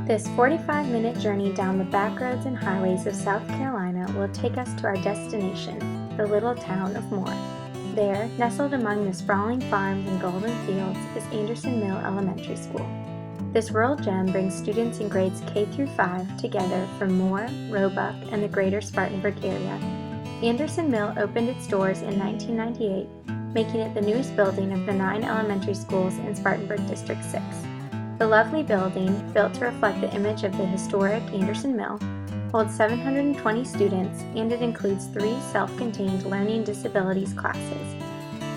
This 45-minute journey down the back roads and highways of South Carolina will take us to our destination, the little town of Moore. There, nestled among the sprawling farms and golden fields, is Anderson Mill Elementary School. This rural gem brings students in grades K through 5 together from Moore, Roebuck, and the greater Spartanburg area. Anderson Mill opened its doors in 1998, making it the newest building of the 9 elementary schools in Spartanburg District 6. The lovely building, built to reflect the image of the historic Anderson Mill, holds 720 students, and it includes 3 self-contained learning disabilities classes.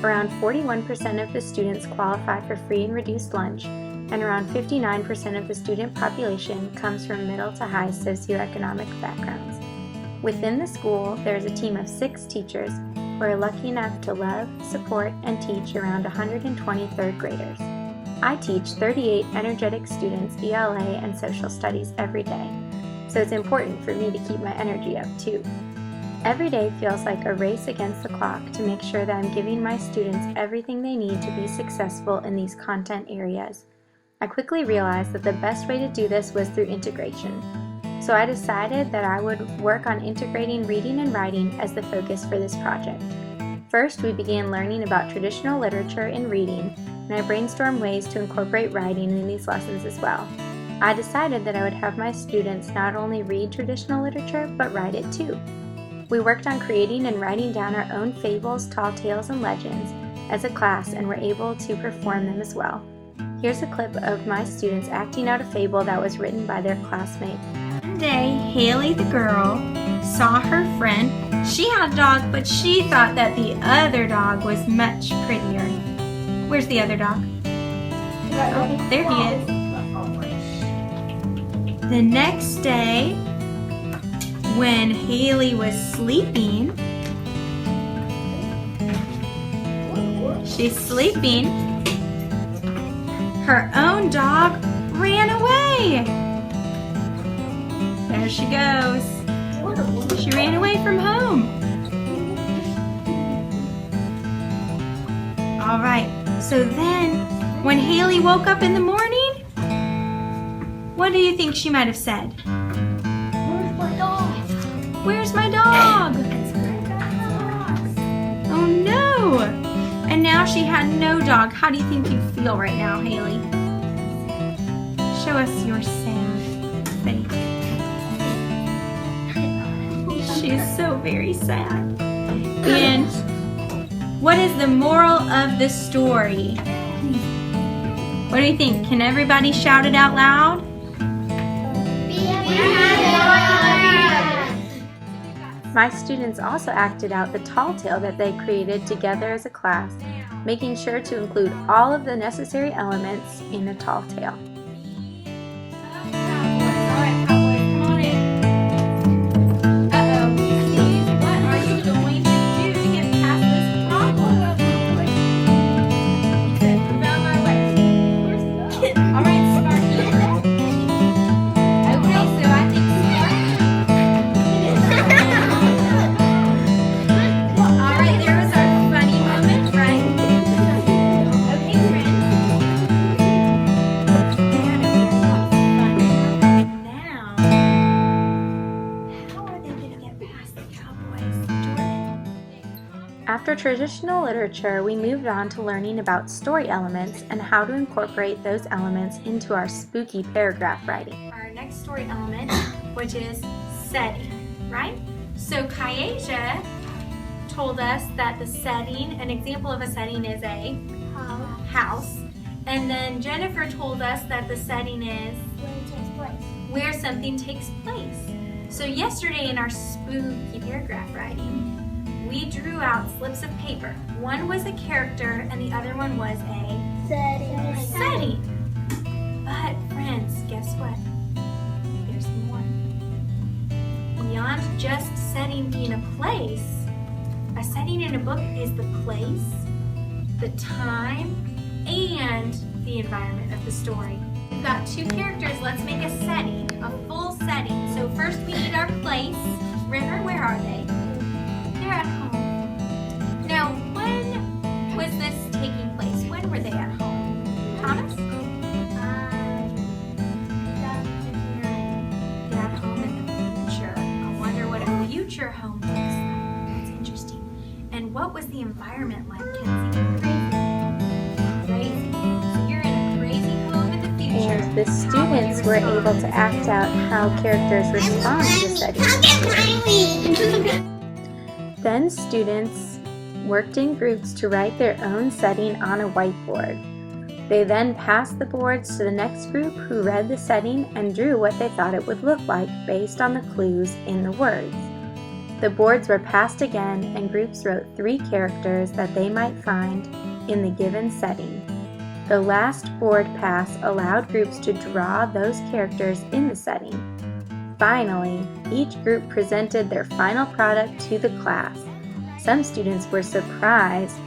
Around 41% of the students qualify for free and reduced lunch, and around 59% of the student population comes from middle to high socioeconomic backgrounds. Within the school, there is a team of 6 teachers who are lucky enough to love, support, and teach around 120 third graders. I teach 38 energetic students ELA and social studies every day, so it's important for me to keep my energy up too. Every day feels like a race against the clock to make sure that I'm giving my students everything they need to be successful in these content areas. I quickly realized that the best way to do this was through integration, so I decided that I would work on integrating reading and writing as the focus for this project. First, we began learning about traditional literature and reading, and I brainstormed ways to incorporate writing in these lessons as well. I decided that I would have my students not only read traditional literature, but write it too. We worked on creating and writing down our own fables, tall tales, and legends as a class, and were able to perform them as well. Here's a clip of my students acting out a fable that was written by their classmate. One day, Haley the girl saw her friend. She had a dog, but she thought that the other dog was much prettier. Where's the other dog? Oh, there he is. The next day, when Haley was sleeping, her own dog ran away. There she goes. She ran away from home. All right, so then when Haley woke up in the morning, what do you think she might have said? Where's my dog? Where's my dog? Oh no! And now she had no dog. How do you think you feel right now, Haley? Show us your sad face. She is so very sad. And what is the moral of the story? What do you think? Can everybody shout it out loud? My students also acted out the tall tale that they created together as a class, making sure to include all of the necessary elements in a tall tale. After traditional literature, we moved on to learning about story elements and how to incorporate those elements into our spooky paragraph writing. Our next story element, which is setting, right? So Kayasia told us that the setting, an example of a setting is a house. And then Jennifer told us that the setting is where something takes place. So yesterday in our spooky paragraph writing, we drew out slips of paper. One was a character and the other one was a setting. But friends, guess what? There's more. Beyond just setting being a place, a setting in a book is the place, the time, and the environment of the story. We've got 2 characters. Let's make a setting, a full setting. So first we need our place. River, where are they? They're at home. Now, when was this taking place? When were they at home? Thomas? what was the environment like, Kenzie? Crazy. So you're in a crazy home in the future. And the students were able to act out how characters respond to the setting. Then students worked in groups to write their own setting on a whiteboard. They then passed the boards to the next group, who read the setting and drew what they thought it would look like based on the clues in the words. The boards were passed again, and groups wrote 3 characters that they might find in the given setting. The last board pass allowed groups to draw those characters in the setting. Finally, each group presented their final product to the class. Some students were surprised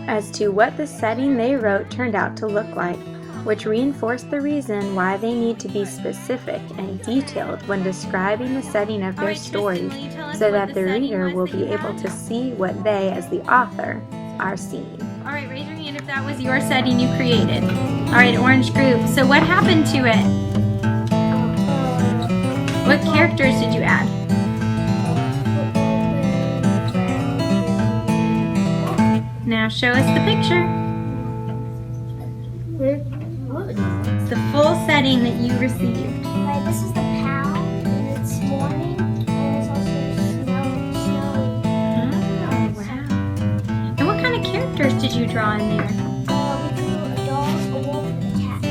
as to what the setting they wrote turned out to look like, which reinforced the reason why they need to be specific and detailed when describing the setting of their stories, so that the reader will be able to see what they, as the author, are seeing. All right, raise your hand if that was your setting you created. All right, orange group. So what happened to it? What characters did you add? Now show us the picture. It's the full setting that you received. Right, this is the pound, and it's morning, and it's also snowy. Oh, wow. And what kind of characters did you draw in there? We drew a dog, a wolf, and a cat.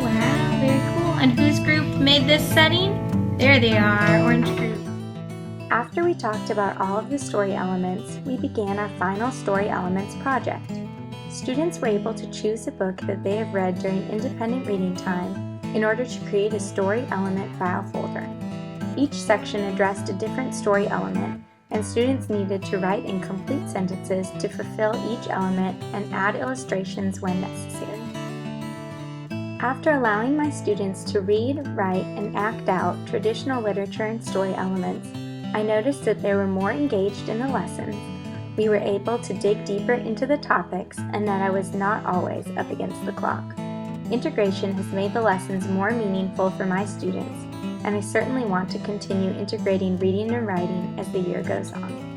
Wow, very cool. And whose group made this setting? There they are, orange group. After we talked about all of the story elements, we began our final story elements project. Students were able to choose a book that they have read during independent reading time in order to create a story element file folder. Each section addressed a different story element, and students needed to write in complete sentences to fulfill each element and add illustrations when necessary. After allowing my students to read, write, and act out traditional literature and story elements, I noticed that they were more engaged in the lessons. We were able to dig deeper into the topics, and that I was not always up against the clock. Integration has made the lessons more meaningful for my students, and I certainly want to continue integrating reading and writing as the year goes on.